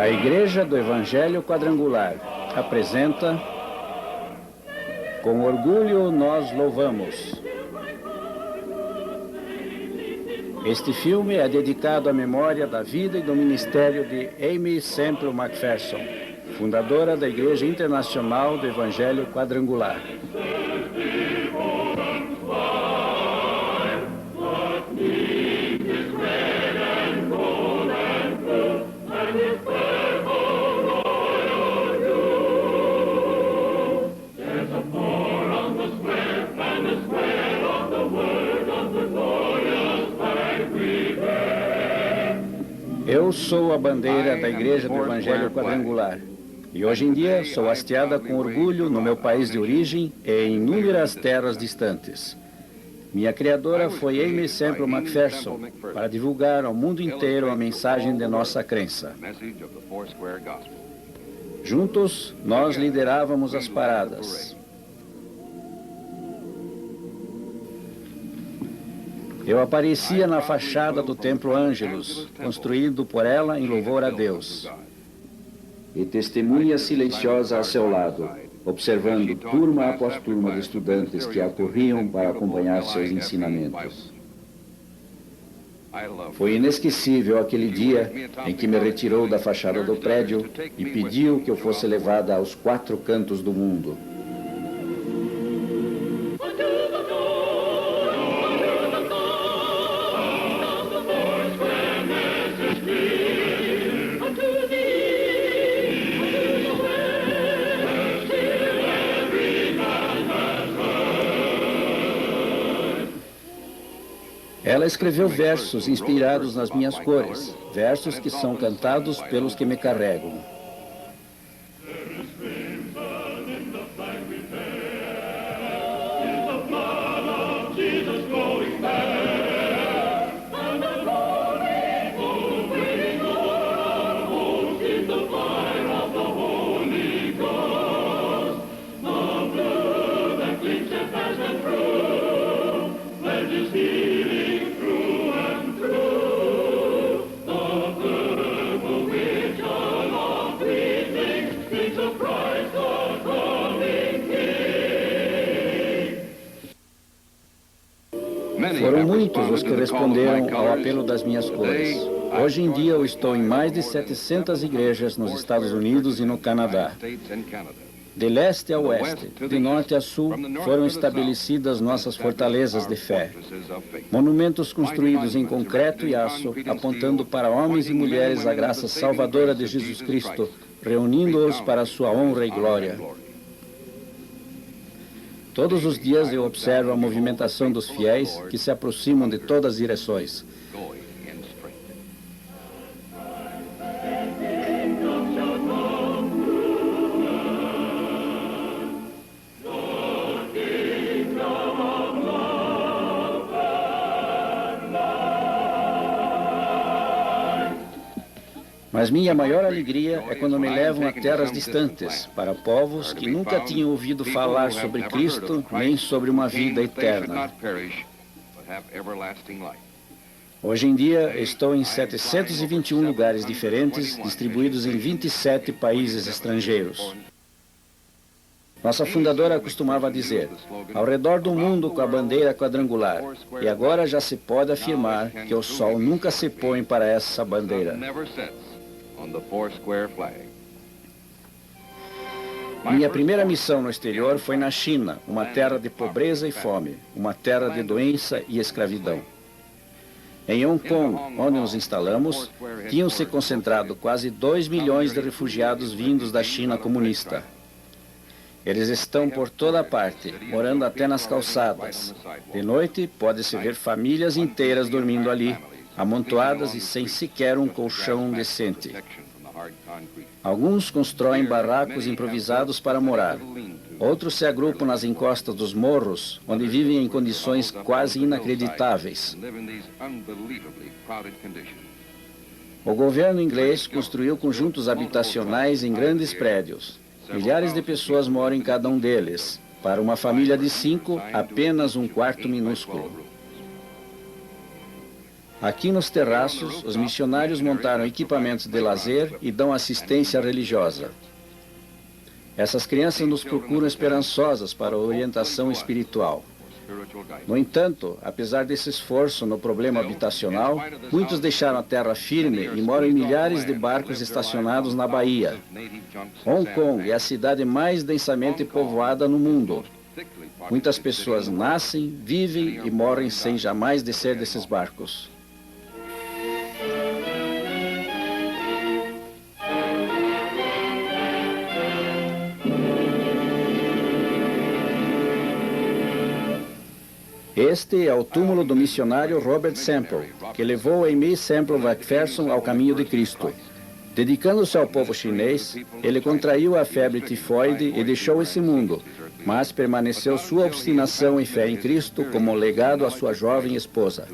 A Igreja do Evangelho Quadrangular apresenta Com Orgulho Nós Louvamos. Este filme é dedicado à memória da vida e do ministério de Aimee Semple McPherson, fundadora da Igreja Internacional do Evangelho Quadrangular. Eu sou a bandeira da Igreja do Evangelho Quadrangular e hoje em dia sou hasteada com orgulho no meu país de origem e em inúmeras terras distantes. Minha criadora foi Aimee Semple McPherson para divulgar ao mundo inteiro a mensagem de nossa crença. Juntos, nós liderávamos as paradas. Eu aparecia na fachada do Templo Ângelus, construído por ela em louvor a Deus. E testemunha silenciosa a seu lado, observando turma após turma de estudantes que acorriam para acompanhar seus ensinamentos. Foi inesquecível aquele dia em que me retirou da fachada do prédio e pediu que eu fosse levada aos 4 cantos do mundo. Ela escreveu versos inspirados nas minhas cores, versos que são cantados pelos que me carregam. Foram muitos os que responderam ao apelo das minhas cores. Hoje em dia eu estou em mais de 700 igrejas nos Estados Unidos e no Canadá. De leste a oeste, de norte a sul, foram estabelecidas nossas fortalezas de fé. Monumentos construídos em concreto e aço, apontando para homens e mulheres a graça salvadora de Jesus Cristo, reunindo-os para a sua honra e glória. Todos os dias eu observo a movimentação dos fiéis que se aproximam de todas as direções. Mas minha maior alegria é quando me levam a terras distantes, para povos que nunca tinham ouvido falar sobre Cristo, nem sobre uma vida eterna. Hoje em dia, estou em 721 lugares diferentes, distribuídos em 27 países estrangeiros. Nossa fundadora costumava dizer, ao redor do mundo com a bandeira quadrangular, e agora já se pode afirmar que o sol nunca se põe para essa bandeira. Minha primeira missão no exterior foi na China, uma terra de pobreza e fome, uma terra de doença e escravidão. Em Hong Kong, onde nos instalamos, tinham se concentrado quase 2 milhões de refugiados vindos da China comunista. Eles estão por toda parte, morando até nas calçadas. De noite, pode-se ver famílias inteiras dormindo ali, amontoadas e sem sequer um colchão decente. Alguns constroem barracos improvisados para morar. Outros se agrupam nas encostas dos morros, onde vivem em condições quase inacreditáveis. O governo inglês construiu conjuntos habitacionais em grandes prédios. Milhares de pessoas moram em cada um deles. Para uma família de 5, apenas um quarto minúsculo. Aqui nos terraços, os missionários montaram equipamentos de lazer e dão assistência religiosa. Essas crianças nos procuram esperançosas para a orientação espiritual. No entanto, apesar desse esforço no problema habitacional, muitos deixaram a terra firme e moram em milhares de barcos estacionados na Bahia. Hong Kong é a cidade mais densamente povoada no mundo. Muitas pessoas nascem, vivem e morrem sem jamais descer desses barcos. Este é o túmulo do missionário Robert Semple, que levou Aimee Semple McPherson ao caminho de Cristo. Dedicando-se ao povo chinês, ele contraiu a febre tifoide e deixou esse mundo, mas permaneceu sua obstinação e fé em Cristo como legado à sua jovem esposa.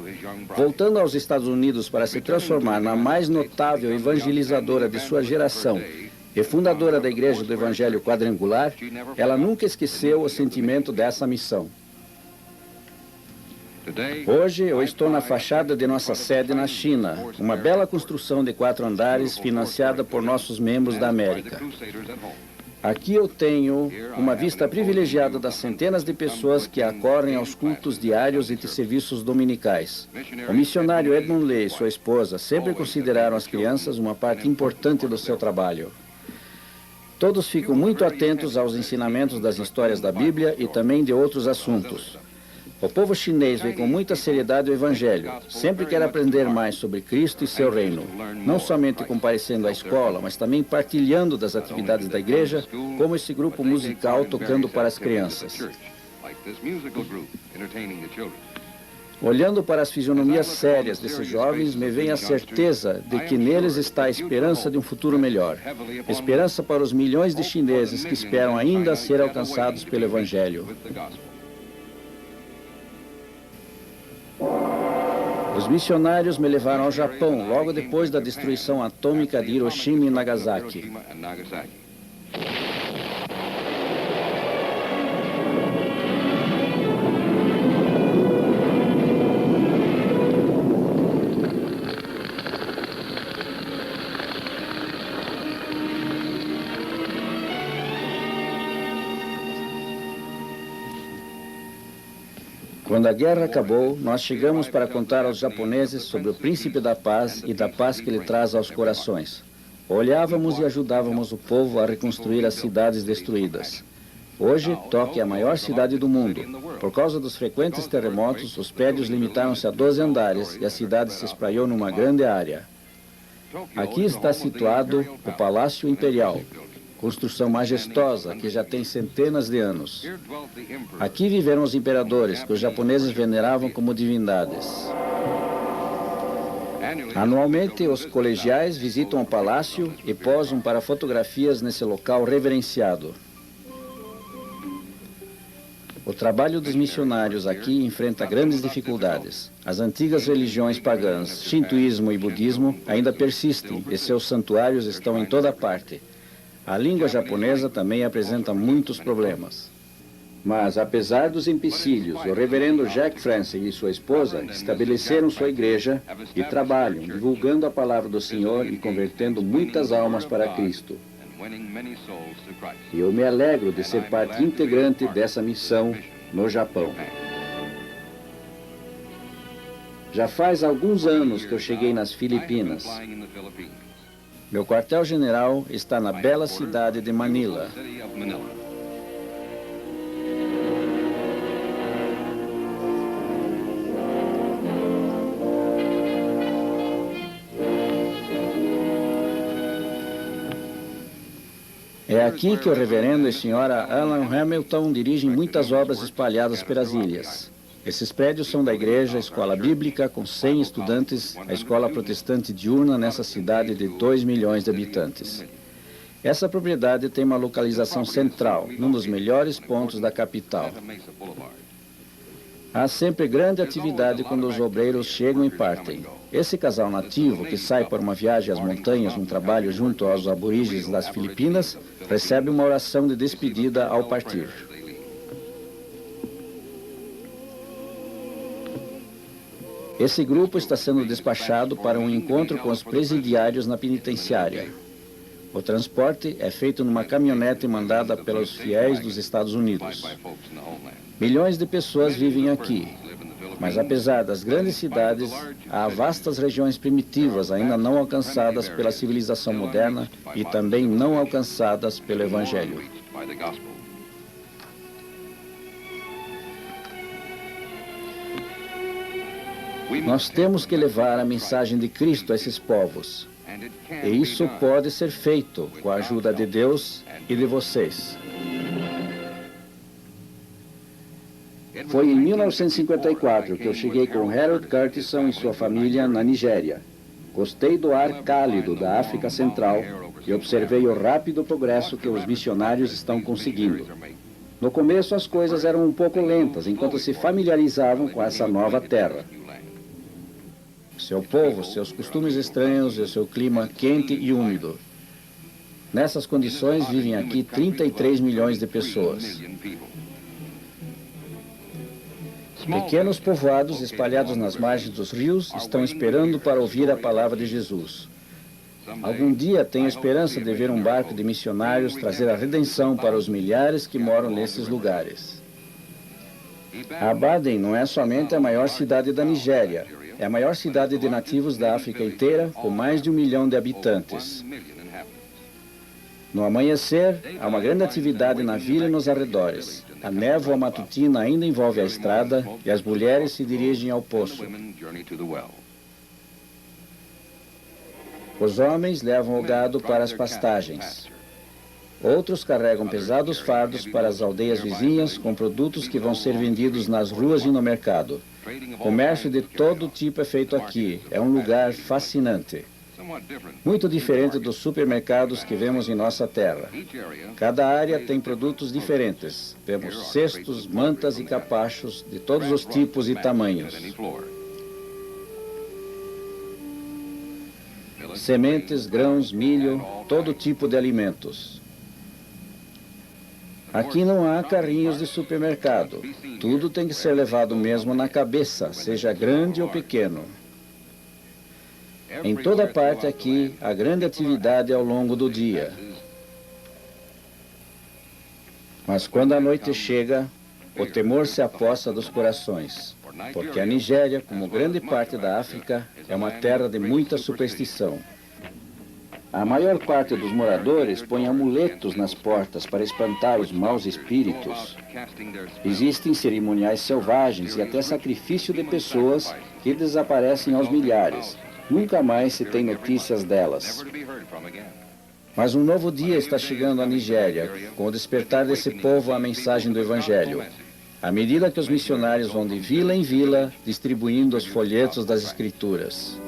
Voltando aos Estados Unidos para se transformar na mais notável evangelizadora de sua geração e fundadora da Igreja do Evangelho Quadrangular, ela nunca esqueceu o sentimento dessa missão. Hoje eu estou na fachada de nossa sede na China, uma bela construção de 4 andares financiada por nossos membros da América. Aqui eu tenho uma vista privilegiada das centenas de pessoas que acorrem aos cultos diários e de serviços dominicais. O missionário Edmund Lee e sua esposa sempre consideraram as crianças uma parte importante do seu trabalho. Todos ficam muito atentos aos ensinamentos das histórias da Bíblia e também de outros assuntos. O povo chinês vê com muita seriedade o Evangelho. Sempre quer aprender mais sobre Cristo e seu reino. Não somente comparecendo à escola, mas também partilhando das atividades da igreja, como esse grupo musical tocando para as crianças. Olhando para as fisionomias sérias desses jovens, me vem a certeza de que neles está a esperança de um futuro melhor. Esperança para os milhões de chineses que esperam ainda ser alcançados pelo Evangelho. Os missionários me levaram ao Japão logo depois da destruição atômica de Hiroshima e Nagasaki. Quando a guerra acabou, nós chegamos para contar aos japoneses sobre o príncipe da paz e da paz que ele traz aos corações. Olhávamos e ajudávamos o povo a reconstruir as cidades destruídas. Hoje, Tóquio é a maior cidade do mundo. Por causa dos frequentes terremotos, os prédios limitaram-se a 12 andares e a cidade se espraiou numa grande área. Aqui está situado o Palácio Imperial, construção majestosa que já tem centenas de anos. Aqui viveram os imperadores, que os japoneses veneravam como divindades. Anualmente, os colegiais visitam o palácio e posam para fotografias nesse local reverenciado. O trabalho dos missionários aqui enfrenta grandes dificuldades. As antigas religiões pagãs, shintoísmo e budismo, ainda persistem e seus santuários estão em toda parte. A língua japonesa também apresenta muitos problemas. Mas, apesar dos empecilhos, o reverendo Jack Francis e sua esposa estabeleceram sua igreja e trabalham divulgando a palavra do Senhor e convertendo muitas almas para Cristo. E eu me alegro de ser parte integrante dessa missão no Japão. Já faz alguns anos que eu cheguei nas Filipinas. Meu quartel-general está na bela cidade de Manila. É aqui que o reverendo e senhora Alan Hamilton dirigem muitas obras espalhadas pelas ilhas. Esses prédios são da igreja, a escola bíblica, com 100 estudantes, a escola protestante diurna nessa cidade de 2 milhões de habitantes. Essa propriedade tem uma localização central, num dos melhores pontos da capital. Há sempre grande atividade quando os obreiros chegam e partem. Esse casal nativo, que sai para uma viagem às montanhas num trabalho junto aos aborígenes das Filipinas, recebe uma oração de despedida ao partir. Esse grupo está sendo despachado para um encontro com os presidiários na penitenciária. O transporte é feito numa caminhonete mandada pelos fiéis dos Estados Unidos. Milhões de pessoas vivem aqui, mas apesar das grandes cidades, há vastas regiões primitivas ainda não alcançadas pela civilização moderna e também não alcançadas pelo Evangelho. Nós temos que levar a mensagem de Cristo a esses povos. E isso pode ser feito com a ajuda de Deus e de vocês. Foi em 1954 que eu cheguei com Harold Curtison e sua família na Nigéria. Gostei do ar cálido da África Central e observei o rápido progresso que os missionários estão conseguindo. No começo as coisas eram um pouco lentas enquanto se familiarizavam com essa nova terra. Seu povo, seus costumes estranhos e seu clima quente e úmido. Nessas condições vivem aqui 33 milhões de pessoas. Pequenos povoados espalhados nas margens dos rios estão esperando para ouvir a palavra de Jesus. Algum dia tenho esperança de ver um barco de missionários trazer a redenção para os milhares que moram nesses lugares. Abaden não é somente a maior cidade da Nigéria, é a maior cidade de nativos da África inteira, com mais de 1 milhão de habitantes. No amanhecer, há uma grande atividade na vila e nos arredores. A névoa matutina ainda envolve a estrada e as mulheres se dirigem ao poço. Os homens levam o gado para as pastagens. Outros carregam pesados fardos para as aldeias vizinhas com produtos que vão ser vendidos nas ruas e no mercado. Comércio de todo tipo é feito aqui. É um lugar fascinante. Muito diferente dos supermercados que vemos em nossa terra. Cada área tem produtos diferentes. Temos cestos, mantas e capachos de todos os tipos e tamanhos. Sementes, grãos, milho, todo tipo de alimentos. Aqui não há carrinhos de supermercado. Tudo tem que ser levado mesmo na cabeça, seja grande ou pequeno. Em toda parte aqui, há grande atividade ao longo do dia. Mas quando a noite chega, o temor se apossa dos corações, porque a Nigéria, como grande parte da África, é uma terra de muita superstição. A maior parte dos moradores põe amuletos nas portas para espantar os maus espíritos. Existem cerimoniais selvagens e até sacrifício de pessoas que desaparecem aos milhares. Nunca mais se tem notícias delas. Mas um novo dia está chegando à Nigéria, com o despertar desse povo à mensagem do Evangelho. À medida que os missionários vão de vila em vila, distribuindo os folhetos das Escrituras.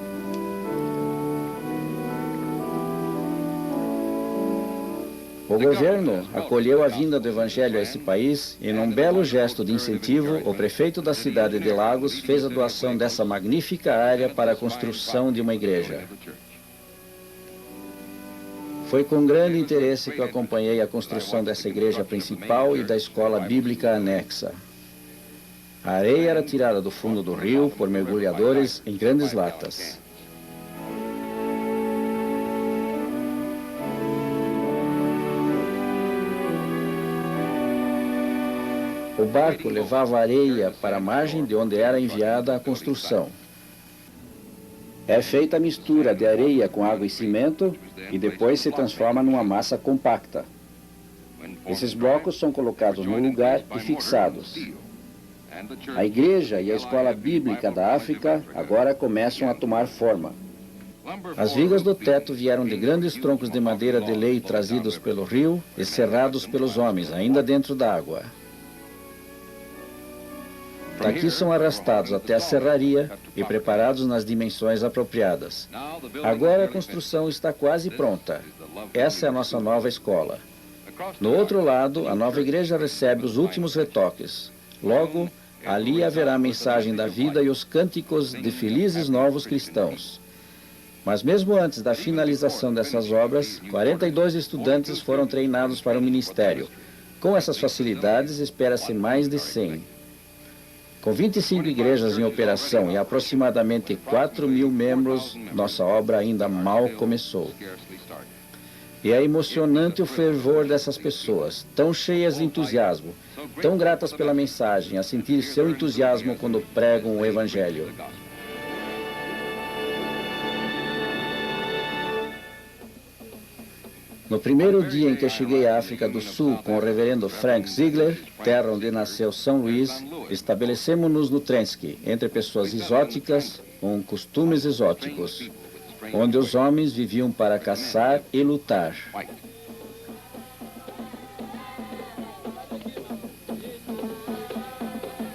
O governo acolheu a vinda do Evangelho a esse país e, num belo gesto de incentivo, o prefeito da cidade de Lagos fez a doação dessa magnífica área para a construção de uma igreja. Foi com grande interesse que eu acompanhei a construção dessa igreja principal e da escola bíblica anexa. A areia era tirada do fundo do rio por mergulhadores em grandes latas. O barco levava areia para a margem de onde era enviada a construção. É feita a mistura de areia com água e cimento e depois se transforma numa massa compacta. Esses blocos são colocados no lugar e fixados. A igreja e a escola bíblica da África agora começam a tomar forma. As vigas do teto vieram de grandes troncos de madeira de lei trazidos pelo rio e serrados pelos homens, ainda dentro da água. Daqui são arrastados até a serraria e preparados nas dimensões apropriadas. Agora a construção está quase pronta. Essa é a nossa nova escola. No outro lado, a nova igreja recebe os últimos retoques. Logo, ali haverá a mensagem da vida e os cânticos de felizes novos cristãos. Mas mesmo antes da finalização dessas obras, 42 estudantes foram treinados para o ministério. Com essas facilidades, espera-se mais de 100. Com 25 igrejas em operação e aproximadamente 4.000 membros, nossa obra ainda mal começou. E é emocionante o fervor dessas pessoas, tão cheias de entusiasmo, tão gratas pela mensagem, a sentir seu entusiasmo quando pregam o Evangelho. No primeiro dia em que cheguei à África do Sul com o reverendo Frank Ziegler, terra onde nasceu São Luís, estabelecemos-nos no Trenski, entre pessoas exóticas, com costumes exóticos, onde os homens viviam para caçar e lutar.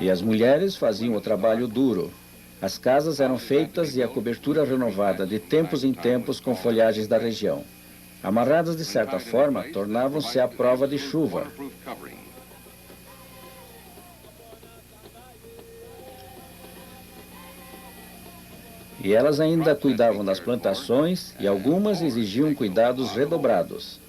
E as mulheres faziam o trabalho duro. As casas eram feitas e a cobertura renovada de tempos em tempos com folhagens da região. Amarradas de certa forma, tornavam-se à prova de chuva. E elas ainda cuidavam das plantações e algumas exigiam cuidados redobrados.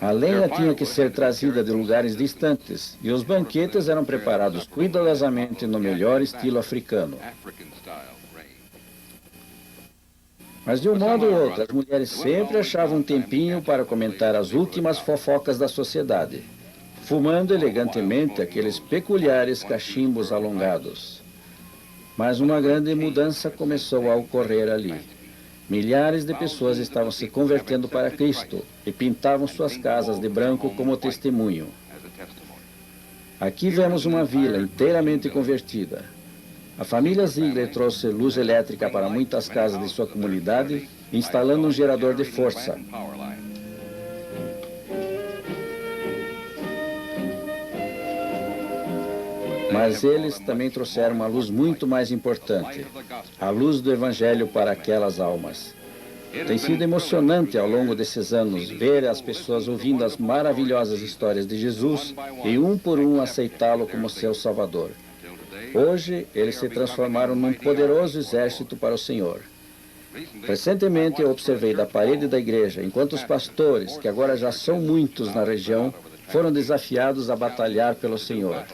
A lenha tinha que ser trazida de lugares distantes e os banquetes eram preparados cuidadosamente no melhor estilo africano. Mas de um modo ou outro, as mulheres sempre achavam um tempinho para comentar as últimas fofocas da sociedade, fumando elegantemente aqueles peculiares cachimbos alongados. Mas uma grande mudança começou a ocorrer ali. Milhares de pessoas estavam se convertendo para Cristo e pintavam suas casas de branco como testemunho. Aqui vemos uma vila inteiramente convertida. A família Ziegler trouxe luz elétrica para muitas casas de sua comunidade, instalando um gerador de força. Mas eles também trouxeram uma luz muito mais importante, a luz do Evangelho para aquelas almas. Tem sido emocionante ao longo desses anos ver as pessoas ouvindo as maravilhosas histórias de Jesus e um por um aceitá-lo como seu Salvador. Hoje, eles se transformaram num poderoso exército para o Senhor. Recentemente, eu observei da parede da igreja, enquanto os pastores, que agora já são muitos na região, foram desafiados a batalhar pelo Senhor.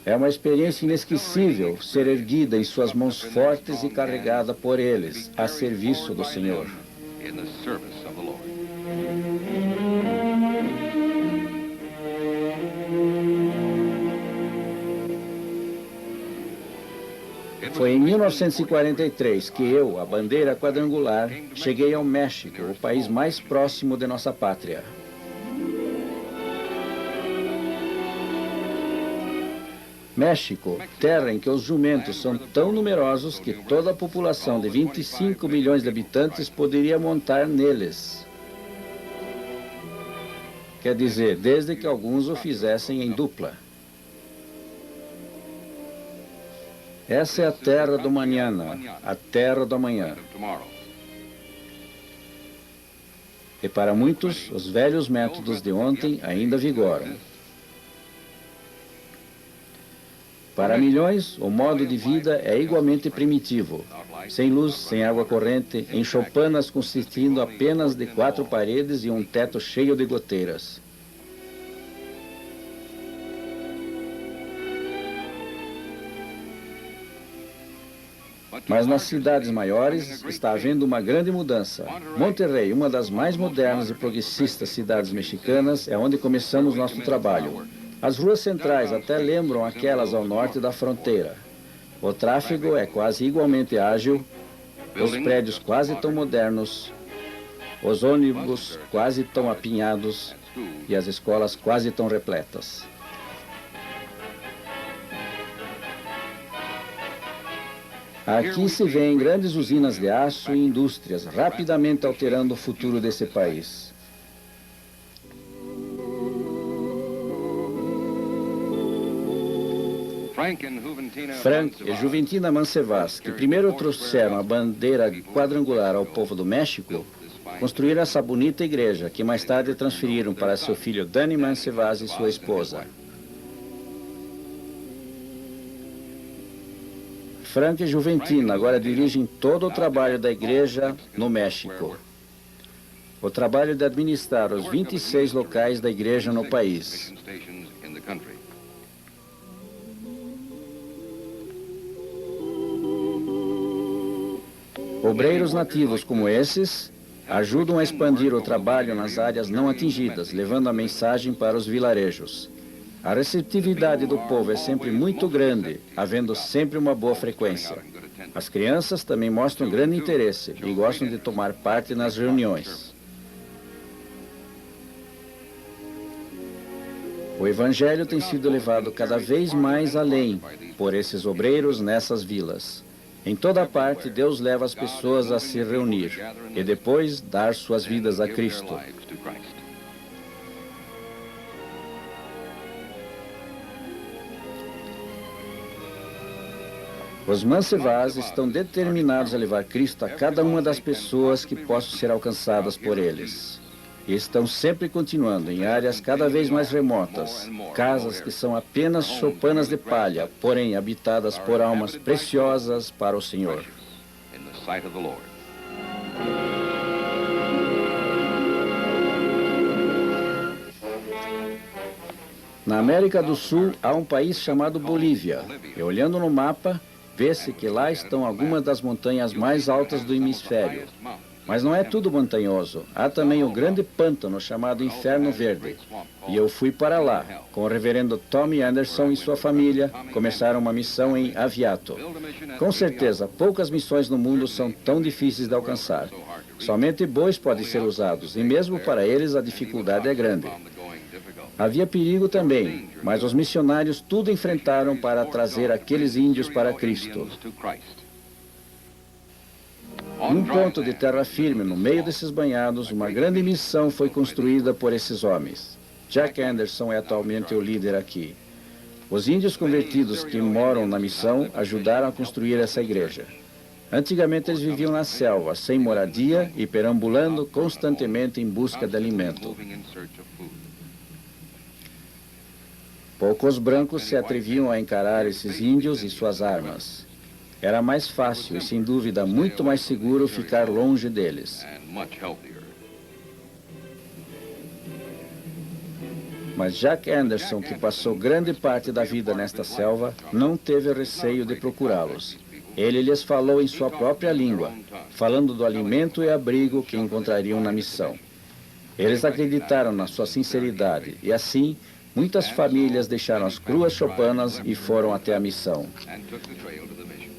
É uma experiência inesquecível ser erguida em suas mãos fortes e carregada por eles, a serviço do Senhor. Foi em 1943 que eu, a bandeira quadrangular, cheguei ao México, o país mais próximo de nossa pátria. México, terra em que os jumentos são tão numerosos que toda a população de 25 milhões de habitantes poderia montar neles. Quer dizer, desde que alguns o fizessem em dupla. Essa é a terra do mañana, a terra do amanhã. E para muitos, os velhos métodos de ontem ainda vigoram. Para milhões, o modo de vida é igualmente primitivo, sem luz, sem água corrente, em choupanas consistindo apenas de 4 paredes e um teto cheio de goteiras. Mas nas cidades maiores está havendo uma grande mudança. Monterrey, uma das mais modernas e progressistas cidades mexicanas, é onde começamos nosso trabalho. As ruas centrais até lembram aquelas ao norte da fronteira. O tráfego é quase igualmente ágil, os prédios quase tão modernos, os ônibus quase tão apinhados e as escolas quase tão repletas. Aqui se vêem grandes usinas de aço e indústrias rapidamente alterando o futuro desse país. Frank e Juventina Mancevas, que primeiro trouxeram a bandeira quadrangular ao povo do México, construíram essa bonita igreja, que mais tarde transferiram para seu filho Danny Mancevas e sua esposa. Frank e Juventina agora dirigem todo o trabalho da igreja no México. O trabalho de administrar os 26 locais da igreja no país. Obreiros nativos como esses ajudam a expandir o trabalho nas áreas não atingidas, levando a mensagem para os vilarejos. A receptividade do povo é sempre muito grande, havendo sempre uma boa frequência. As crianças também mostram grande interesse e gostam de tomar parte nas reuniões. O Evangelho tem sido levado cada vez mais além por esses obreiros nessas vilas. Em toda parte, Deus leva as pessoas a se reunir e depois dar suas vidas a Cristo. Os Mansevas estão determinados a levar Cristo a cada uma das pessoas que possam ser alcançadas por eles. E estão sempre continuando em áreas cada vez mais remotas, casas que são apenas choupanas de palha, porém habitadas por almas preciosas para o Senhor. Na América do Sul há um país chamado Bolívia, e olhando no mapa, vê-se que lá estão algumas das montanhas mais altas do hemisfério. Mas não é tudo montanhoso. Há também o grande pântano chamado Inferno Verde. E eu fui para lá, com o reverendo Tommy Anderson e sua família, começaram uma missão em Aviato. Com certeza, poucas missões no mundo são tão difíceis de alcançar. Somente bois podem ser usados, e mesmo para eles a dificuldade é grande. Havia perigo também, mas os missionários tudo enfrentaram para trazer aqueles índios para Cristo. Num ponto de terra firme, no meio desses banhados, uma grande missão foi construída por esses homens. Jack Anderson é atualmente o líder aqui. Os índios convertidos que moram na missão ajudaram a construir essa igreja. Antigamente eles viviam na selva, sem moradia e perambulando constantemente em busca de alimento. Poucos brancos se atreviam a encarar esses índios e suas armas. Era mais fácil e, sem dúvida, muito mais seguro ficar longe deles. Mas Jack Anderson, que passou grande parte da vida nesta selva, não teve receio de procurá-los. Ele lhes falou em sua própria língua, falando do alimento e abrigo que encontrariam na missão. Eles acreditaram na sua sinceridade e, assim, muitas famílias deixaram as cruas choupanas e foram até a missão.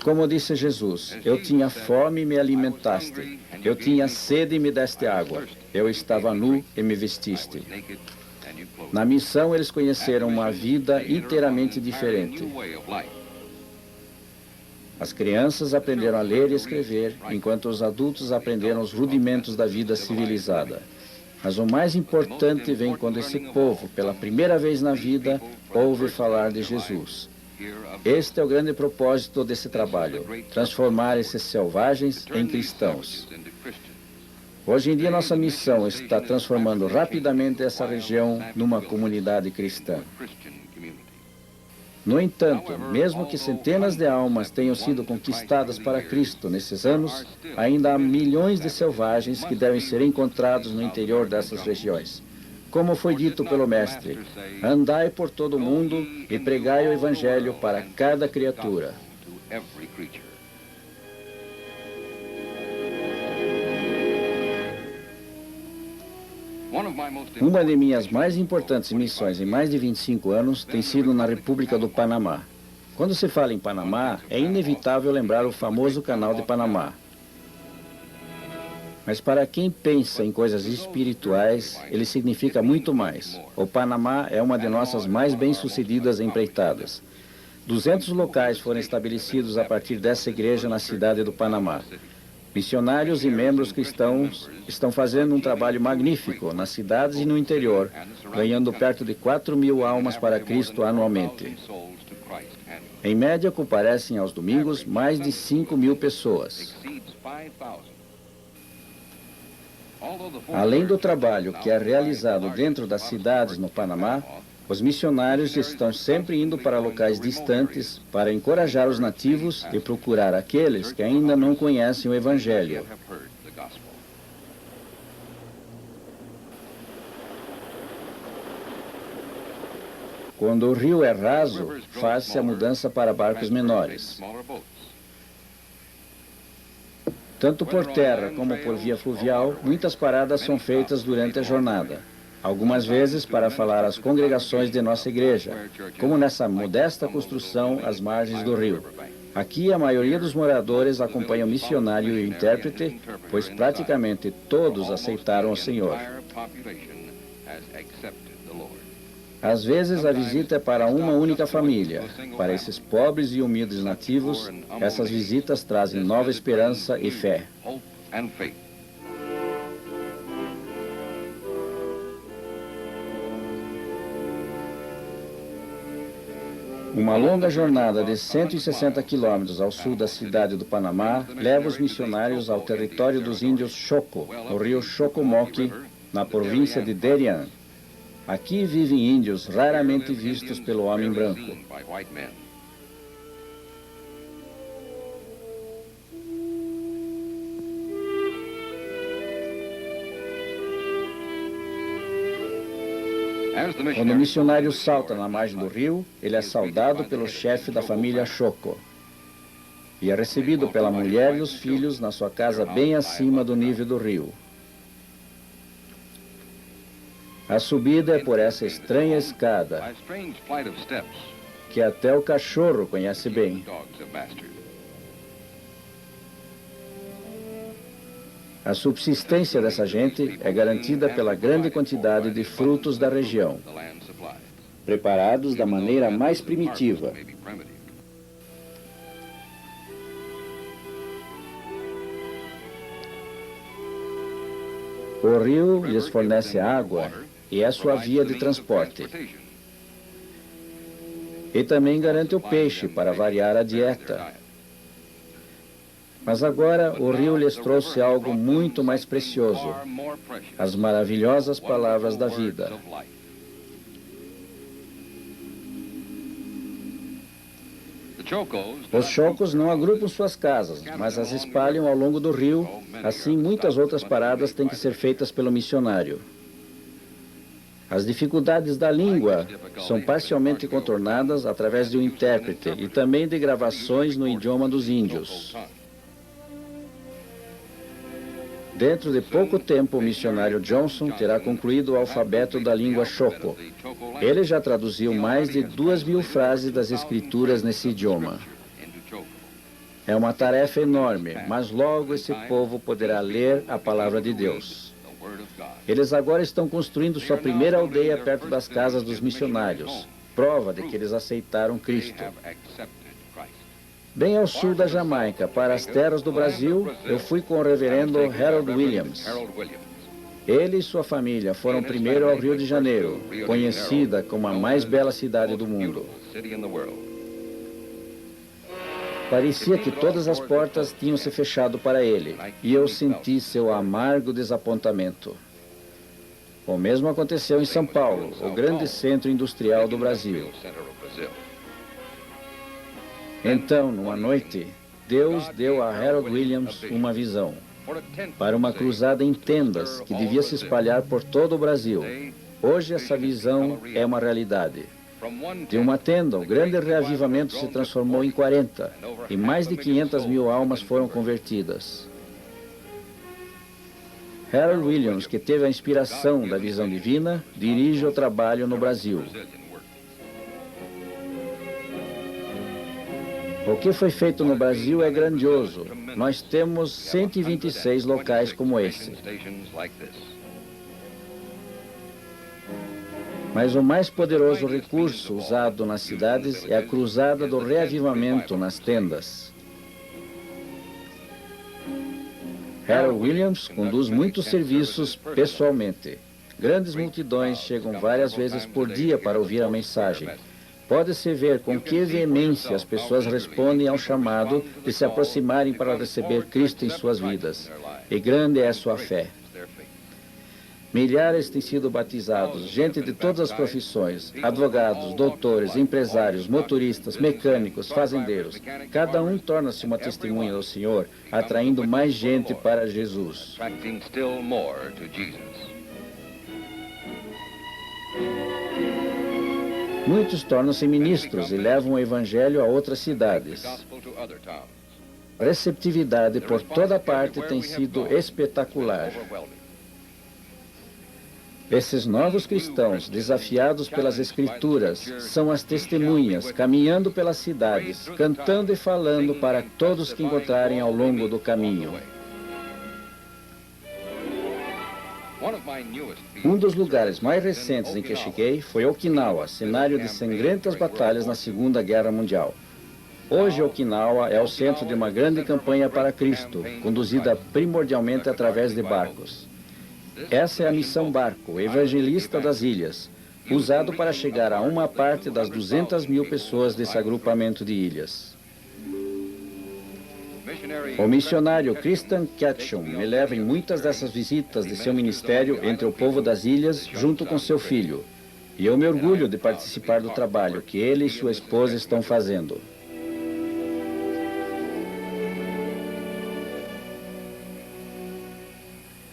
Como disse Jesus, eu tinha fome e me alimentaste, eu tinha sede e me deste água, eu estava nu e me vestiste. Na missão eles conheceram uma vida inteiramente diferente. As crianças aprenderam a ler e escrever, enquanto os adultos aprenderam os rudimentos da vida civilizada. Mas o mais importante vem quando esse povo, pela primeira vez na vida, ouve falar de Jesus. Este é o grande propósito desse trabalho, transformar esses selvagens em cristãos. Hoje em dia, nossa missão está transformando rapidamente essa região numa comunidade cristã. No entanto, mesmo que centenas de almas tenham sido conquistadas para Cristo nesses anos, ainda há milhões de selvagens que devem ser encontrados no interior dessas regiões. Como foi dito pelo Mestre, andai por todo o mundo e pregai o Evangelho para cada criatura. Uma de minhas mais importantes missões em mais de 25 anos tem sido na República do Panamá. Quando se fala em Panamá, é inevitável lembrar o famoso Canal de Panamá. Mas para quem pensa em coisas espirituais, ele significa muito mais. O Panamá é uma de nossas mais bem-sucedidas empreitadas. 200 locais foram estabelecidos a partir dessa igreja na cidade do Panamá. Missionários e membros cristãos estão fazendo um trabalho magnífico nas cidades e no interior, ganhando perto de 4.000 almas para Cristo anualmente. Em média, comparecem aos domingos mais de 5.000 pessoas. Além do trabalho que é realizado dentro das cidades no Panamá, Os missionários estão sempre indo para locais distantes para encorajar os nativos e procurar aqueles que ainda não conhecem o Evangelho. Quando o rio é raso, faz-se a mudança para barcos menores. Tanto por terra como por via fluvial, muitas paradas são feitas durante a jornada. Algumas vezes para falar às congregações de nossa igreja, como nessa modesta construção às margens do rio. Aqui a maioria dos moradores acompanha o missionário e o intérprete, pois praticamente todos aceitaram o Senhor. Às vezes a visita é para uma única família. Para esses pobres e humildes nativos, essas visitas trazem nova esperança e fé. Uma longa jornada de 160 quilômetros ao sul da cidade do Panamá leva os missionários ao território dos índios Choco, no rio Chocomoque, na província de Derian. Aqui vivem índios raramente vistos pelo homem branco. Quando o missionário salta na margem do rio, ele é saudado pelo chefe da família Choco e é recebido pela mulher e os filhos na sua casa bem acima do nível do rio. A subida é por essa estranha escada, que até o cachorro conhece bem. A subsistência dessa gente é garantida pela grande quantidade de frutos da região, preparados da maneira mais primitiva. O rio lhes fornece água e é sua via de transporte. E também garante o peixe para variar a dieta. Mas agora o rio lhes trouxe algo muito mais precioso, as maravilhosas palavras da vida. Os Chocos não agrupam suas casas, mas as espalham ao longo do rio, assim muitas outras paradas têm que ser feitas pelo missionário. As dificuldades da língua são parcialmente contornadas através de um intérprete e também de gravações no idioma dos índios. Dentro de pouco tempo, o missionário Johnson terá concluído o alfabeto da língua Choco. Ele já traduziu mais de 2.000 frases das escrituras nesse idioma. É uma tarefa enorme, mas logo esse povo poderá ler a palavra de Deus. Eles agora estão construindo sua primeira aldeia perto das casas dos missionários, prova de que eles aceitaram Cristo. Bem ao sul da Jamaica, para as terras do Brasil, eu fui com o reverendo Harold Williams. Ele e sua família foram primeiro ao Rio de Janeiro, conhecida como a mais bela cidade do mundo. Parecia que todas as portas tinham se fechado para ele, e eu senti seu amargo desapontamento. O mesmo aconteceu em São Paulo, o grande centro industrial do Brasil. Então, numa noite, Deus deu a Harold Williams uma visão para uma cruzada em tendas que devia se espalhar por todo o Brasil. Hoje essa visão é uma realidade. De uma tenda, o grande reavivamento se transformou em 40 e mais de 500.000 almas foram convertidas. Harold Williams, que teve a inspiração da visão divina, dirige o trabalho no Brasil. O que foi feito no Brasil é grandioso. Nós temos 126 locais como esse. Mas o mais poderoso recurso usado nas cidades é a cruzada do reavivamento nas tendas. Harold Williams conduz muitos serviços pessoalmente. Grandes multidões chegam várias vezes por dia para ouvir a mensagem. Pode-se ver com que veemência as pessoas respondem ao chamado de se aproximarem para receber Cristo em suas vidas. E grande é a sua fé. Milhares têm sido batizados, gente de todas as profissões, advogados, doutores, empresários, motoristas, mecânicos, fazendeiros. Cada um torna-se uma testemunha do Senhor, atraindo mais gente para Jesus. Muitos tornam-se ministros e levam o Evangelho a outras cidades. A receptividade por toda parte tem sido espetacular. Esses novos cristãos, desafiados pelas Escrituras, são as testemunhas, caminhando pelas cidades, cantando e falando para todos que encontrarem ao longo do caminho. Um dos lugares mais recentes em que cheguei foi Okinawa, cenário de sangrentas batalhas na Segunda Guerra Mundial. Hoje, Okinawa é o centro de uma grande campanha para Cristo, conduzida primordialmente através de barcos. Essa é a missão Barco, evangelista das ilhas, usado para chegar a uma parte das 200.000 pessoas desse agrupamento de ilhas. O missionário Christian Ketchum me leva em muitas dessas visitas de seu ministério entre o povo das ilhas, junto com seu filho. E eu me orgulho de participar do trabalho que ele e sua esposa estão fazendo.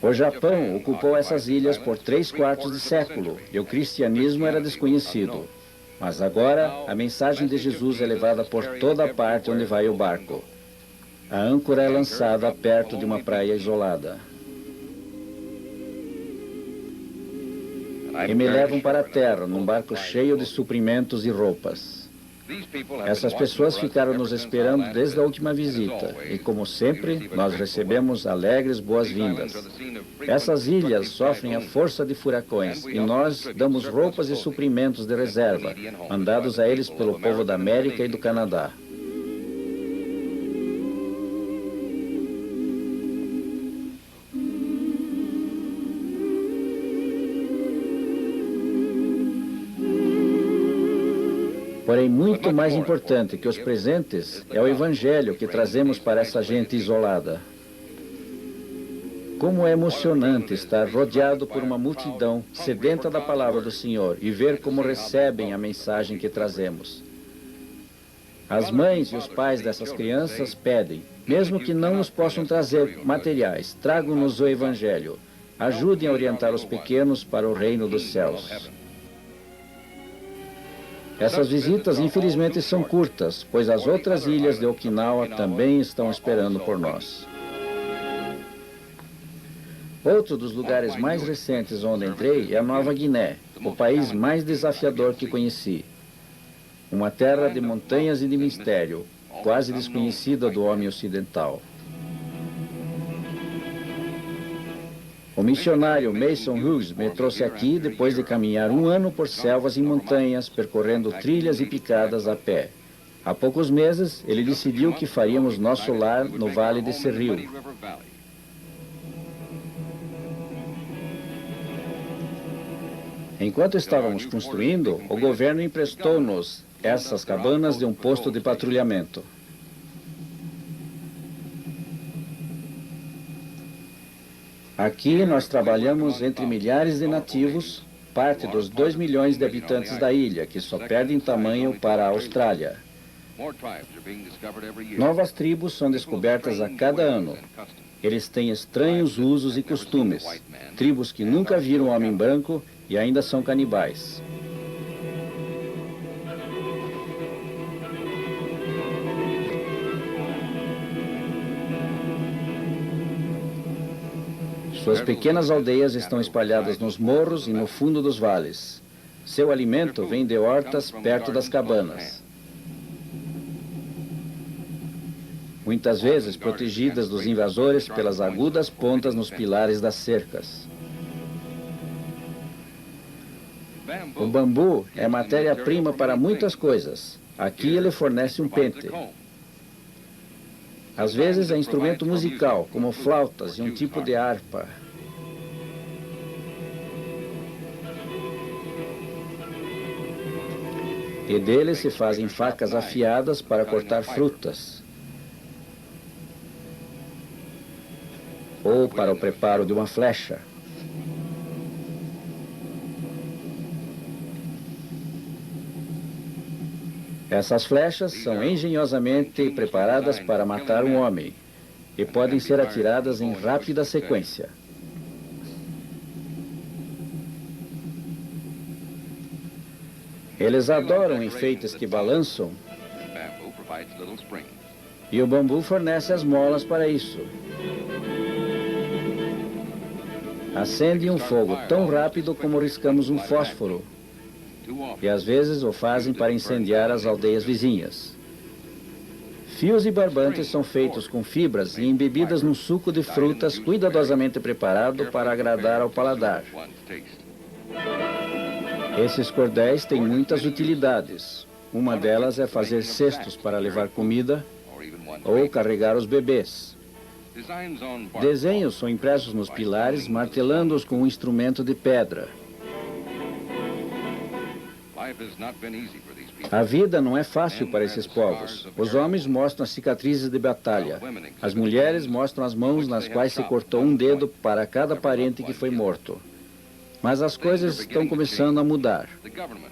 O Japão ocupou essas ilhas por 3/4 de século e o cristianismo era desconhecido. Mas agora, a mensagem de Jesus é levada por toda parte onde vai o barco. A âncora é lançada perto de uma praia isolada. E me levam para a terra, num barco cheio de suprimentos e roupas. Essas pessoas ficaram nos esperando desde a última visita, e como sempre, nós recebemos alegres boas-vindas. Essas ilhas sofrem a força de furacões, e nós damos roupas e suprimentos de reserva, mandados a eles pelo povo da América e do Canadá. Porém, muito mais importante que os presentes é o Evangelho que trazemos para essa gente isolada. Como é emocionante estar rodeado por uma multidão sedenta da palavra do Senhor e ver como recebem a mensagem que trazemos. As mães e os pais dessas crianças pedem, mesmo que não nos possam trazer materiais, tragam-nos o Evangelho. Ajudem a orientar os pequenos para o reino dos céus. Essas visitas, infelizmente, são curtas, pois as outras ilhas de Okinawa também estão esperando por nós. Outro dos lugares mais recentes onde entrei é a Nova Guiné, o país mais desafiador que conheci. Uma terra de montanhas e de mistério, quase desconhecida do homem ocidental. O missionário Mason Hughes me trouxe aqui depois de caminhar 1 ano por selvas e montanhas, percorrendo trilhas e picadas a pé. Há poucos meses, ele decidiu que faríamos nosso lar no Vale desse rio. Enquanto estávamos construindo, o governo emprestou-nos essas cabanas de um posto de patrulhamento. Aqui nós trabalhamos entre milhares de nativos, parte dos 2 milhões de habitantes da ilha, que só perdem tamanho para a Austrália. Novas tribos são descobertas a cada ano. Eles têm estranhos usos e costumes, tribos que nunca viram um homem branco e ainda são canibais. Suas pequenas aldeias estão espalhadas nos morros e no fundo dos vales. Seu alimento vem de hortas perto das cabanas. Muitas vezes protegidas dos invasores pelas agudas pontas nos pilares das cercas. O bambu é matéria-prima para muitas coisas. Aqui ele fornece um pente. Às vezes é instrumento musical, como flautas e um tipo de harpa. E dele se fazem facas afiadas para cortar frutas. Ou para o preparo de uma flecha. Essas flechas são engenhosamente preparadas para matar um homem e podem ser atiradas em rápida sequência. Eles adoram enfeites que balançam e o bambu fornece as molas para isso. Acendem um fogo tão rápido como riscamos um fósforo e às vezes o fazem para incendiar as aldeias vizinhas. Fios e barbantes são feitos com fibras e embebidas num suco de frutas cuidadosamente preparado para agradar ao paladar. Esses cordéis têm muitas utilidades. Uma delas é fazer cestos para levar comida ou carregar os bebês. Desenhos são impressos nos pilares, martelando-os com um instrumento de pedra. A vida não é fácil para esses povos. Os homens mostram as cicatrizes de batalha. As mulheres mostram as mãos nas quais se cortou um dedo para cada parente que foi morto. Mas as coisas estão começando a mudar.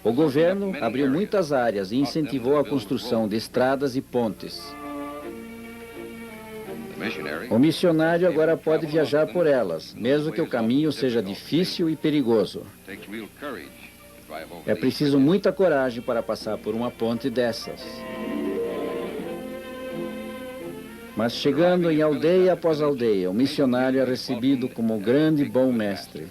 O governo abriu muitas áreas e incentivou a construção de estradas e pontes. O missionário agora pode viajar por elas, mesmo que o caminho seja difícil e perigoso. É preciso muita coragem para passar por uma ponte dessas. Mas chegando em aldeia após aldeia, o missionário é recebido como o grande e bom mestre.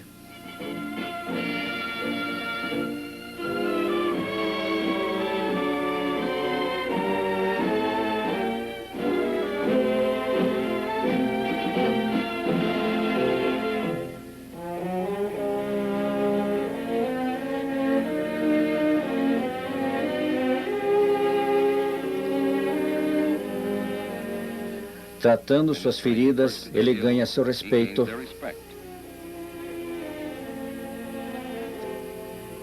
Tratando suas feridas, ele ganha seu respeito.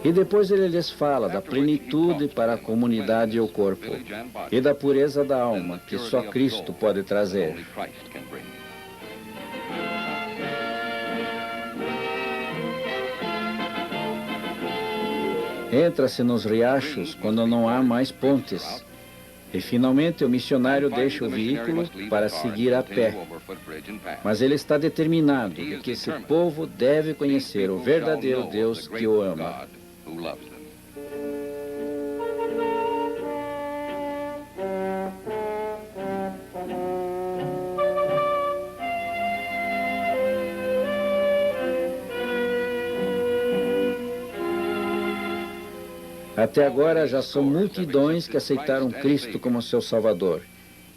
E depois ele lhes fala da plenitude para a comunidade e o corpo, e da pureza da alma, que só Cristo pode trazer. Entra-se nos riachos quando não há mais pontes. E finalmente o missionário deixa o veículo para seguir a pé. Mas ele está determinado de que esse povo deve conhecer o verdadeiro Deus que o ama. Até agora já são multidões que aceitaram Cristo como seu Salvador.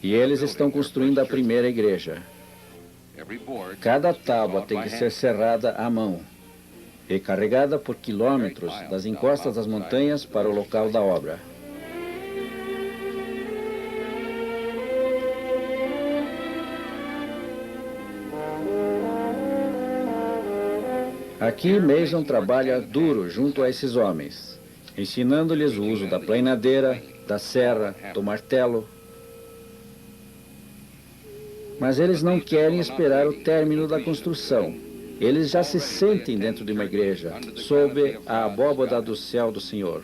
E eles estão construindo a primeira igreja. Cada tábua tem que ser serrada à mão e carregada por quilômetros das encostas das montanhas para o local da obra. Aqui Mason trabalha duro junto a esses homens, ensinando-lhes o uso da plainadeira, da serra, do martelo. Mas eles não querem esperar o término da construção. Eles já se sentem dentro de uma igreja, sob a abóbada do céu do Senhor.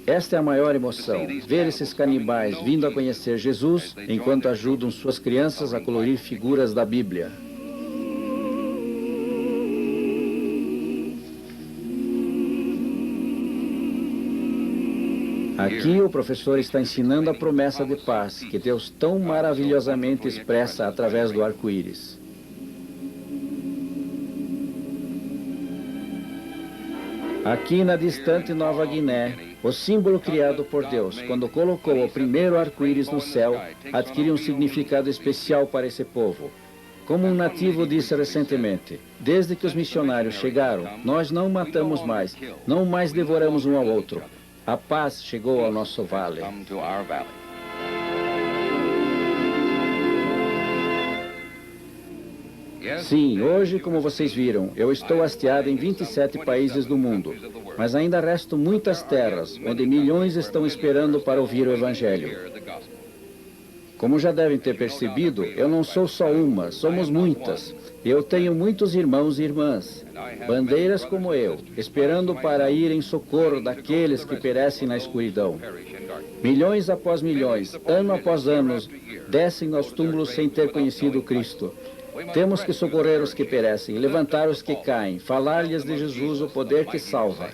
Esta é a maior emoção, ver esses canibais vindo a conhecer Jesus, enquanto ajudam suas crianças a colorir figuras da Bíblia. Aqui o professor está ensinando a promessa de paz que Deus tão maravilhosamente expressa através do arco-íris. Aqui na distante Nova Guiné, o símbolo criado por Deus, quando colocou o primeiro arco-íris no céu, adquire um significado especial para esse povo. Como um nativo disse recentemente, desde que os missionários chegaram, nós não matamos mais, não mais devoramos um ao outro. A paz chegou ao nosso vale. Sim, hoje, como vocês viram, eu estou hasteado em 27 países do mundo, mas ainda restam muitas terras onde milhões estão esperando para ouvir o Evangelho. Como já devem ter percebido, eu não sou só uma, somos muitas. Eu tenho muitos irmãos e irmãs, bandeiras como eu, esperando para ir em socorro daqueles que perecem na escuridão. Milhões após milhões, ano após ano, descem aos túmulos sem ter conhecido Cristo. Temos que socorrer os que perecem, levantar os que caem, falar-lhes de Jesus, o poder que salva.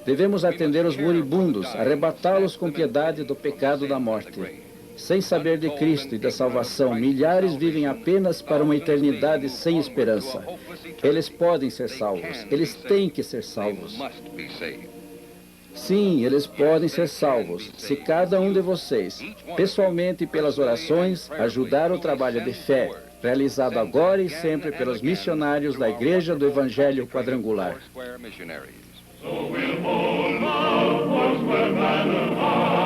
Devemos atender os moribundos, arrebatá-los com piedade do pecado da morte. Sem saber de Cristo e da salvação, milhares vivem apenas para uma eternidade sem esperança. Eles podem ser salvos, eles têm que ser salvos. Sim, eles podem ser salvos, se cada um de vocês, pessoalmente e pelas orações, ajudar o trabalho de fé, realizado agora e sempre pelos missionários da Igreja do Evangelho Quadrangular. So we'll hold our Foursquare banner high.